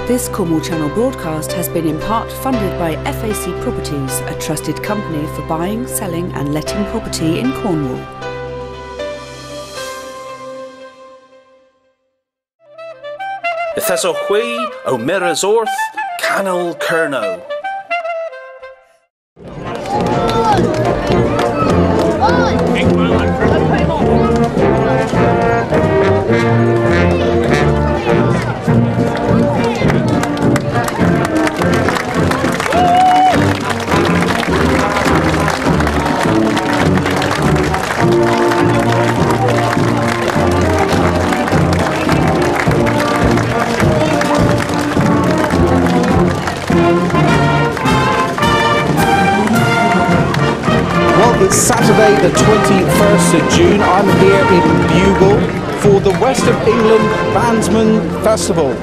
This Cornwall Channel broadcast has been in part funded by FAC Properties, a trusted company for buying, selling and letting property in Cornwall. Ythes o chwi o Miras Orth, Canol Cerno. It's Saturday the 21st of June. I'm here in Bugle for the West of England Bandsman Festival.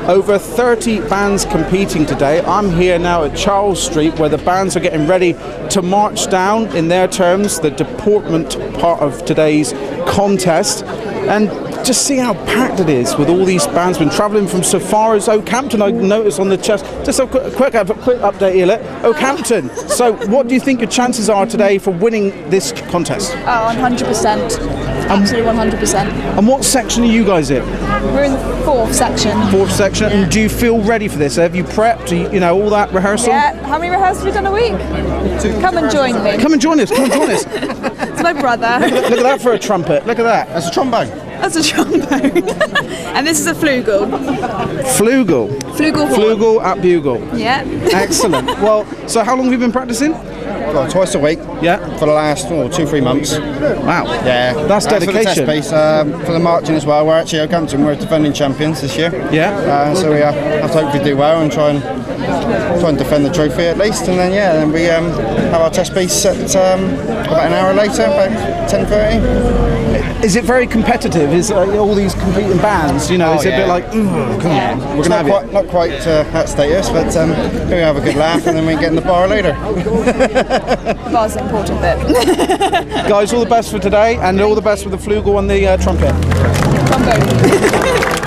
Over 30 bands competing today. I'm here now at Charles Street where the bands are getting ready to march down, in their terms, the deportment part of today's contest. And just see how packed it is with all these bands been travelling from so far as Oakhampton. I noticed on the chest. Just a quick update here, Oakhampton. So what do you think your chances are today for winning this contest? Oh, 100%. Absolutely 100%. And what section are you guys in? We're in the fourth section. Fourth section. Yeah. And do you feel ready for this? Have you prepped? You know, all that rehearsal? Yeah. How many rehearsals have we done a week? Come and join me. Come and join us. Come and join us. It's my brother. Look at that for a trumpet. Look at that. That's a trombone. That's a trombone. And this is a flugel. Flugel? Flugel horn. Flugel at Bugle. Yeah. Excellent. Well, so how long have you been practicing? Well, twice a week. Yeah. For the last 2-3 months. Wow. Yeah. That's dedication. For the test piece, for the marching as well. We're actually Oakhampton. We're defending champions this year. Yeah. So we have to hopefully do well and try and defend the trophy at least, and then we have our test piece at about an hour later, about 10:30. Is it very competitive? Is all these competing bands? You know, is it a bit like, come on, we're gonna have it? Not quite that status, but we have a good laugh and then we get in the bar later. The bar's the important bit. Guys, all the best for today, and all the best with the flugel and the trumpet. Trombone.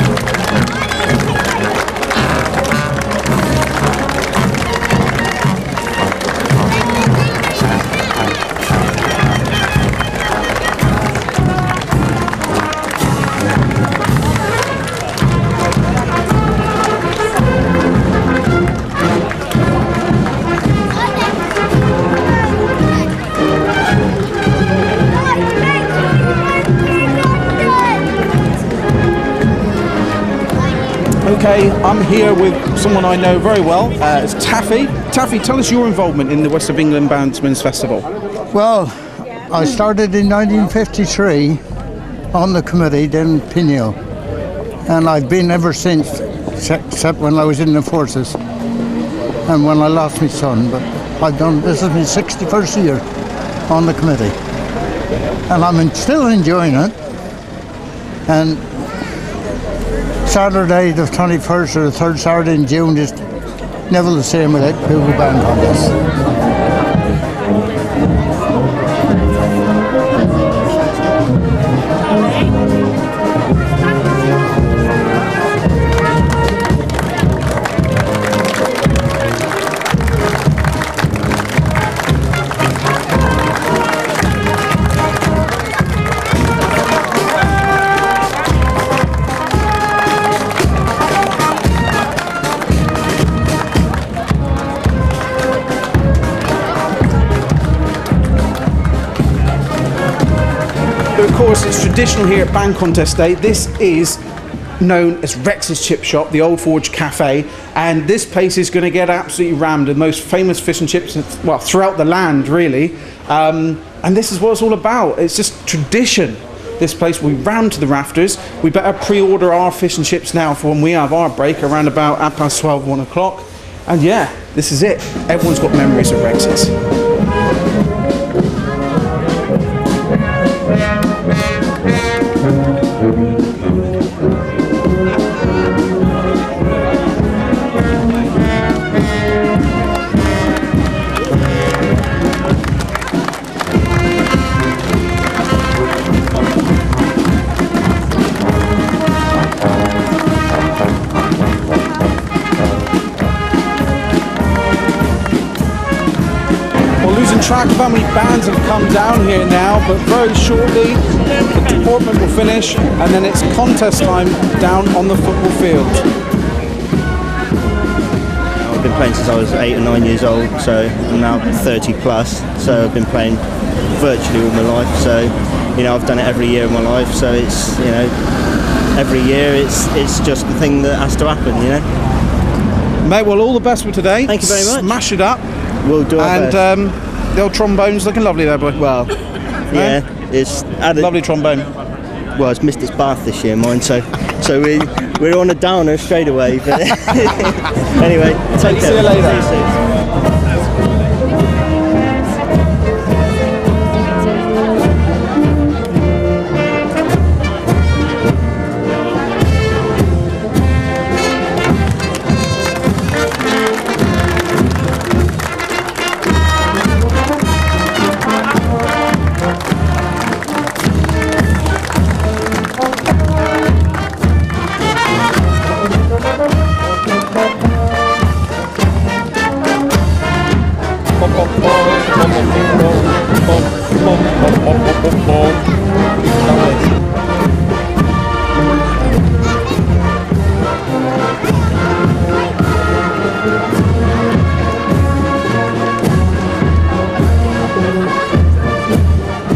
Okay, I'm here with someone I know very well. It's Taffy. Taffy, tell us your involvement in the West of England Bandsmen's Festival. Well, I started in 1953 on the committee down in Pineal, and I've been ever since, except when I was in the forces and when I lost my son. But this is my 61st year on the committee, and I'm still enjoying it. And Saturday the 21st or the third Saturday in June is never the same without Bugle Band Contest. Of course, it's traditional here at Band Contest Day. This is known as Rex's Chip Shop, the Old Forge Cafe, and this place is going to get absolutely rammed. The most famous fish and chips, well, throughout the land, really. And this is what it's all about. It's just tradition. This place will be rammed to the rafters. We better pre-order our fish and chips now for when we have our break around about 12:30, 1 o'clock. And yeah, this is it. Everyone's got memories of Rex's. track of how many bands have come down here now, but very shortly the deportment will finish and then it's contest time down on the football field. I've been playing since I was 8 or 9 years old, so I'm now 30 plus, so I've been playing virtually all my life, so you know, I've done it every year of my life, so it's, you know, every year it's just the thing that has to happen, you know. Mate, well, all the best for today. Thank you very much. Smash it up. We'll do our best. And the old trombone's looking lovely there, boy. Well, yeah, it's added. Lovely trombone. Well, it's missed its bath this year, mine, so we're on a downer straight away. But anyway, take care. See you later. See you soon.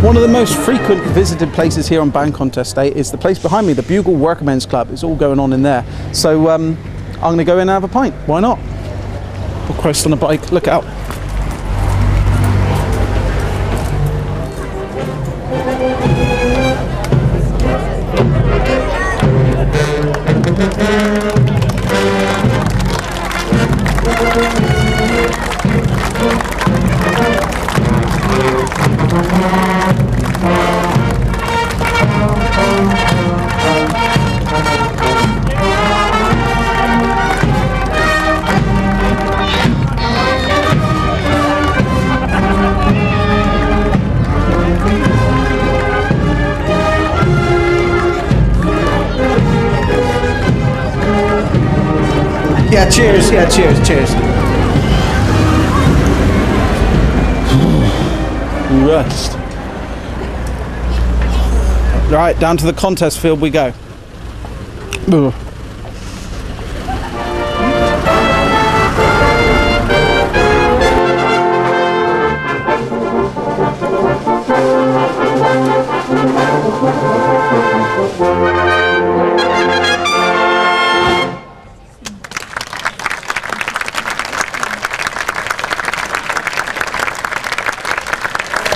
One of the most frequent visited places here on Band Contest Day is the place behind me, the Bugle Workmen's Club. It's all going on in there. So I'm going to go in and have a pint. Why not? Oh, Christ on a bike, look out. Yeah, cheers, cheers. Rest. Right, down to the contest field we go. Ugh.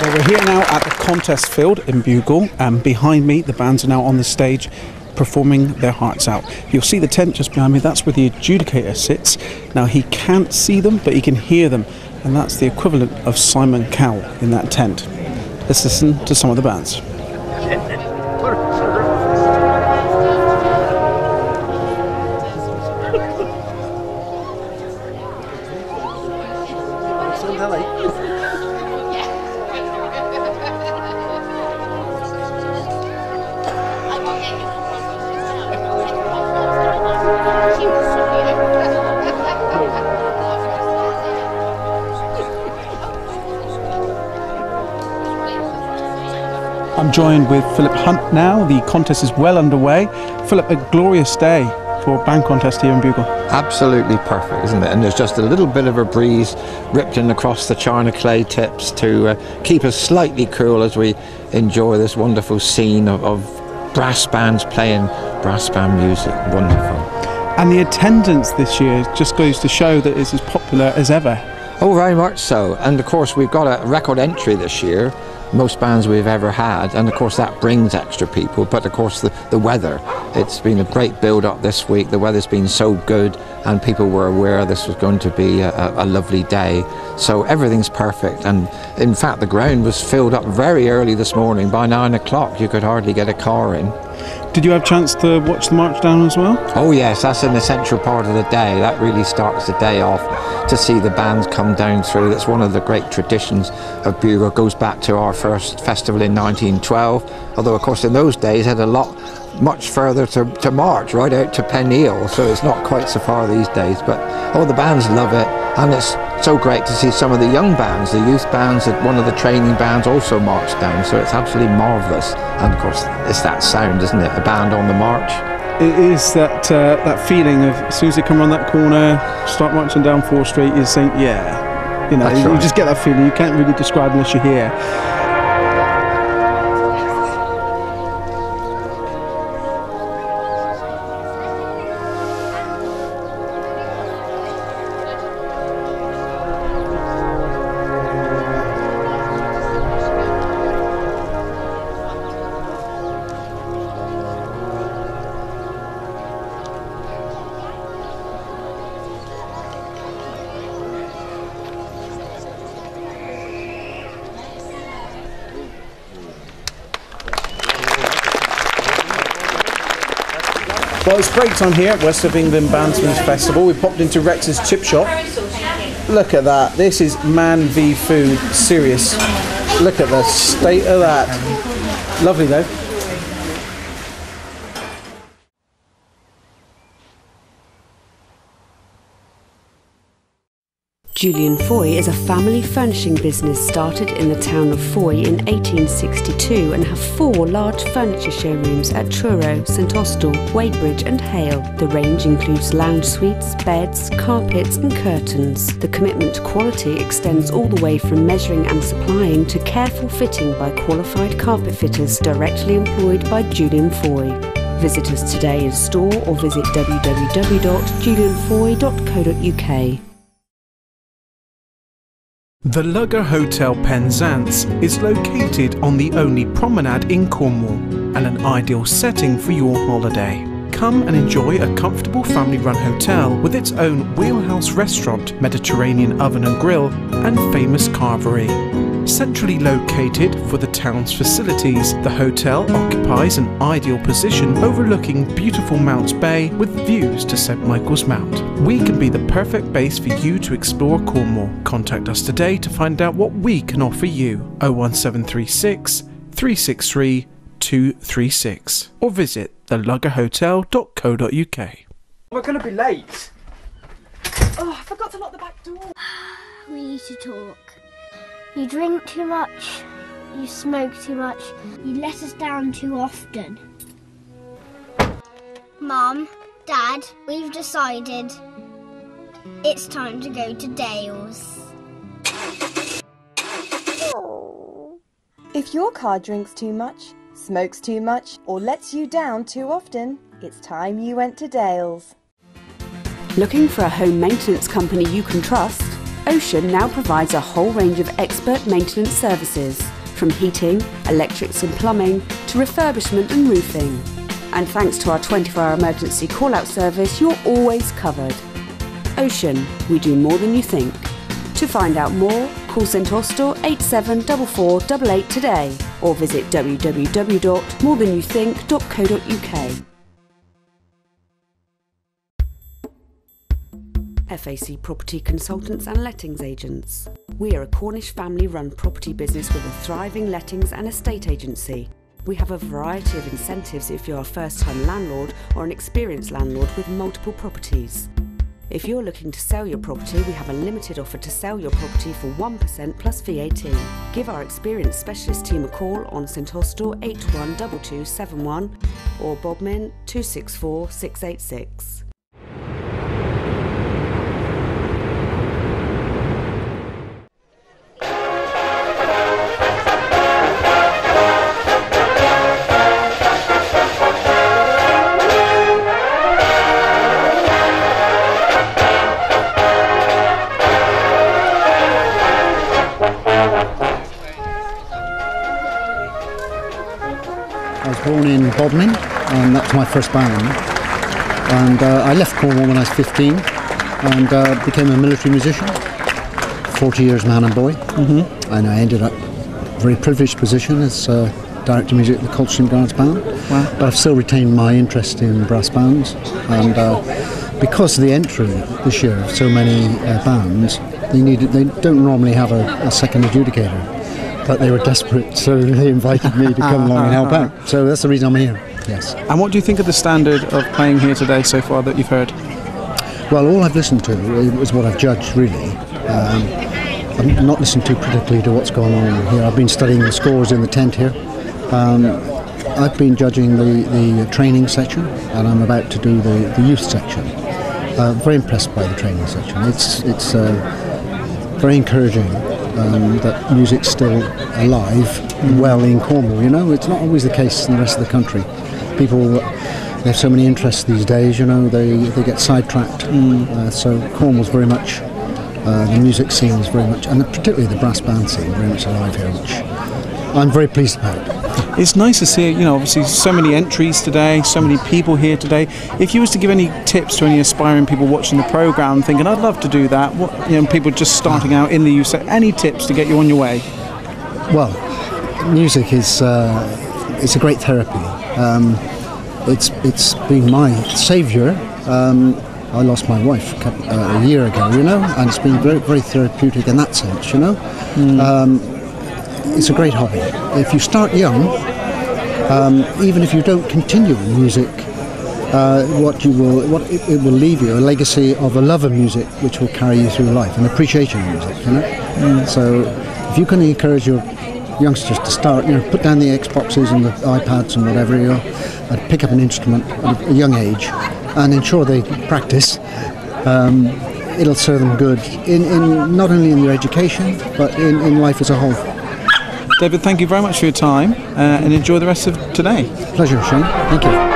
Well, we're here now at the contest field in Bugle, and behind me the bands are now on the stage performing their hearts out. You'll see the tent just behind me, that's where the adjudicator sits. Now he can't see them, but he can hear them, and that's the equivalent of Simon Cowell in that tent. Let's listen to some of the bands. I'm joined with Philip Hunt now. The contest is well underway. Philip, a glorious day for Band Contest here in Bugle. Absolutely perfect, isn't it? And there's just a little bit of a breeze rippling across the china clay tips to keep us slightly cool as we enjoy this wonderful scene of brass bands playing brass band music. Wonderful. And the attendance this year just goes to show that it's as popular as ever. Oh, very much so. And of course we've got a record entry this year, most bands we've ever had, and of course that brings extra people. But of course the weather, it's been a great build up this week. The weather's been so good and people were aware this was going to be a lovely day, so everything's perfect. And in fact the ground was filled up very early this morning. By 9 o'clock you could hardly get a car in. Did you have a chance to watch the march down as well? Oh yes, that's an essential part of the day. That really starts the day off, to see the bands come down through. That's one of the great traditions of Bugle. It goes back to our first festival in 1912, although of course in those days it had much further to march, right out to Penneil, so it's not quite so far these days, but all the bands love it, and it's so great to see some of the young bands, the youth bands, one of the training bands also march down, so it's absolutely marvellous. And of course it's that sound, isn't it, a band on the march. It is that feeling of, as soon as they come around that corner, start marching down 4th Street, you think, yeah, you know, That's you right. just get that feeling. You can't really describe unless you're here. Well, it's break time here at West of England Bandsmen's Festival. We popped into Rex's Chip Shop. Look at that. This is man v food. Serious. Look at the state of that. Lovely though. Julian Foy is a family furnishing business started in the town of Foy in 1862 and have 4 large furniture showrooms at Truro, St Austell, Wadebridge and Hale. The range includes lounge suites, beds, carpets and curtains. The commitment to quality extends all the way from measuring and supplying to careful fitting by qualified carpet fitters directly employed by Julian Foy. Visit us today in store or visit www.julianfoy.co.uk. The Lugger Hotel Penzance is located on the only promenade in Cornwall and an ideal setting for your holiday. Come and enjoy a comfortable family-run hotel with its own wheelhouse restaurant, Mediterranean oven and grill, and famous carvery. Centrally located for the town's facilities, the hotel occupies an ideal position overlooking beautiful Mounts Bay with views to St Michael's Mount. We can be the perfect base for you to explore Cornwall. Contact us today to find out what we can offer you. 01736 363 236 or visit theluggerhotel.co.uk. We're going to be late. Oh, I forgot to lock the back door. We need to talk. You drink too much, you smoke too much, you let us down too often. Mum, Dad, we've decided it's time to go to Dale's. If your car drinks too much, smokes too much, or lets you down too often, it's time you went to Dale's. Looking for a home maintenance company you can trust? Ocean now provides a whole range of expert maintenance services, from heating, electrics and plumbing, to refurbishment and roofing. And thanks to our 24-hour emergency call-out service, you're always covered. Ocean, we do more than you think. To find out more, call St Austell 874488 today, or visit www.morethanyoutthink.co.uk. FAC Property Consultants and Lettings Agents. We are a Cornish family-run property business with a thriving lettings and estate agency. We have a variety of incentives if you're a first-time landlord or an experienced landlord with multiple properties. If you're looking to sell your property, we have a limited offer to sell your property for 1% plus VAT. Give our experienced specialist team a call on St Austell 812271 or Bodmin 264 686. I was born in Bodmin, and that's my first band. And I left Cornwall when I was 15 and became a military musician. 40 years man and boy. And I ended up in a very privileged position as director of music at the Coldstream Guards Band. Wow. But I've still retained my interest in brass bands, and because of the entry this year of so many bands, they don't normally have a second adjudicator. But they were desperate, so they invited me to come along and help out. So that's the reason I'm here, yes. And what do you think of the standard of playing here today so far that you've heard? Well, all I've listened to is what I've judged, really. I'm not listening too critically to what's going on here. I've been studying the scores in the tent here. I've been judging the training section, and I'm about to do the youth section. Very impressed by the training section. It's very encouraging. That music's still alive well in Cornwall, you know. It's not always the case in the rest of the country. People, they have so many interests these days, you know, they get sidetracked. So Cornwall's very much, the music scene is very much, and particularly the brass band scene, very much alive here, which I'm very pleased about. It's nice to see, you know, obviously so many entries today, so many people here today. If you was to give any tips to any aspiring people watching the programme, thinking, I'd love to do that, what, you know, people just starting out in the youth, any tips to get you on your way? Well, music is it's a great therapy. It's been my saviour. I lost my wife a year ago, you know, and it's been very, very therapeutic in that sense, you know. It's a great hobby. If you start young, even if you don't continue in music, it will leave you a legacy of a love of music, which will carry you through life, an appreciation of music, you know. So if you can encourage your youngsters to start, you know, put down the Xboxes and the iPads and whatever, you know, and pick up an instrument at a young age, and ensure they practice. It'll serve them good in not only in their education but in life as a whole. David, thank you very much for your time and enjoy the rest of today. Pleasure, Shane. Thank you.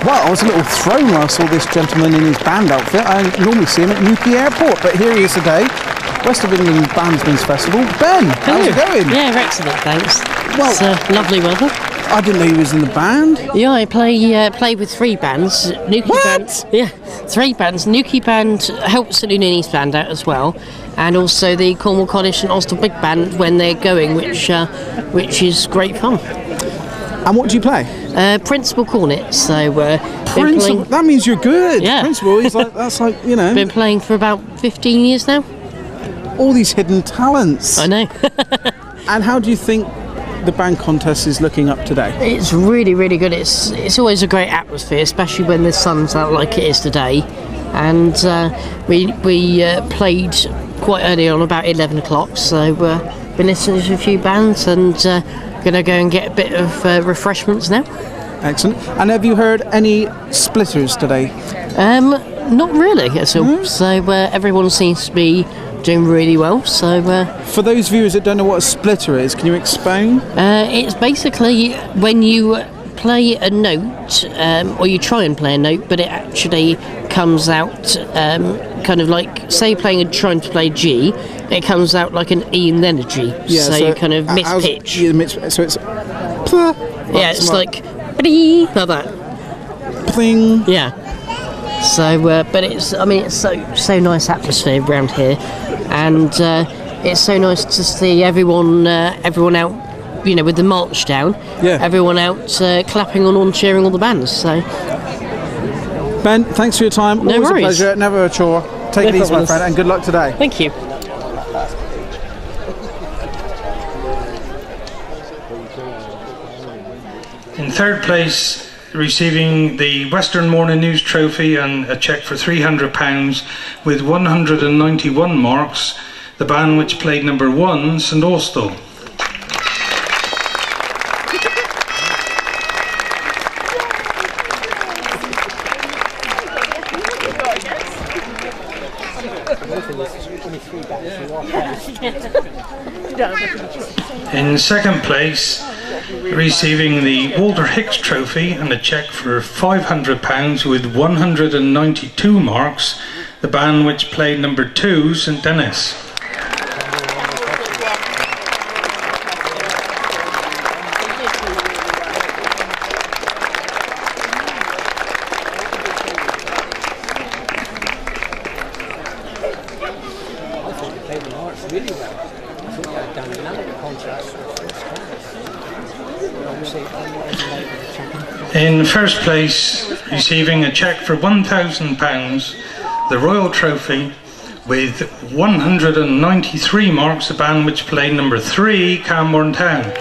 Well, I was a little thrown when I saw this gentleman in his band outfit. I normally see him at Newquay Airport, but here he is today, West of England Bandsmen's Festival. Ben, how's it going? Yeah, excellent, thanks. Well, it's lovely weather. I didn't know he was in the band. Yeah, I play with three bands. Newquay Band. Yeah, three bands. Newquay Band helps the Lunini's band out as well, and also the Cornwall College and Ulster Big Band when they're going, which is great fun. And what do you play? Principal cornet. So Principal. That means you're good. Yeah. Principal is like that's like, you know. Been playing for about 15 years now. All these hidden talents. I know. And how do you think the band contest is looking up today? It's really, really good. It's always a great atmosphere, especially when the sun's out like it is today. And we played quite early on, about 11 o'clock. So been listening to a few bands and going to go and get a bit of refreshments now. Excellent. And have you heard any splitters today? Not really at all. So everyone seems to be doing really well. So for those viewers that don't know what a splitter is, can you explain? It's basically when you play a note, or you try and play a note, but it actually comes out kind of like, say, trying to play G, it comes out like an E and then a G. Yeah, so you kind of miss pitch. So it's. Yeah, it's like that. Pling. Yeah. So, but it's so nice atmosphere around here, and it's so nice to see everyone out, with the march down. Yeah. Everyone out clapping on cheering all the bands. So. Ben, thanks for your time. No Always worries. a pleasure. Never a chore. Take it easy, my friend, and good luck today. Thank you. In third place, receiving the Western Morning News Trophy and a cheque for £300 with 191 marks, the band which played number 1, St Austell. In second place, receiving the Walter Hicks Trophy and a cheque for £500 with 192 marks, the band which played number 2, St Denis. In first place, receiving a cheque for £1,000, the Royal Trophy with 193 marks, the band which played number 3, Camborne Town.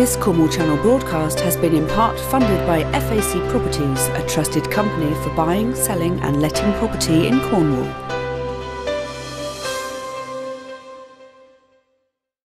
This Cornwall Channel broadcast has been in part funded by FAC Properties, a trusted company for buying, selling and letting property in Cornwall.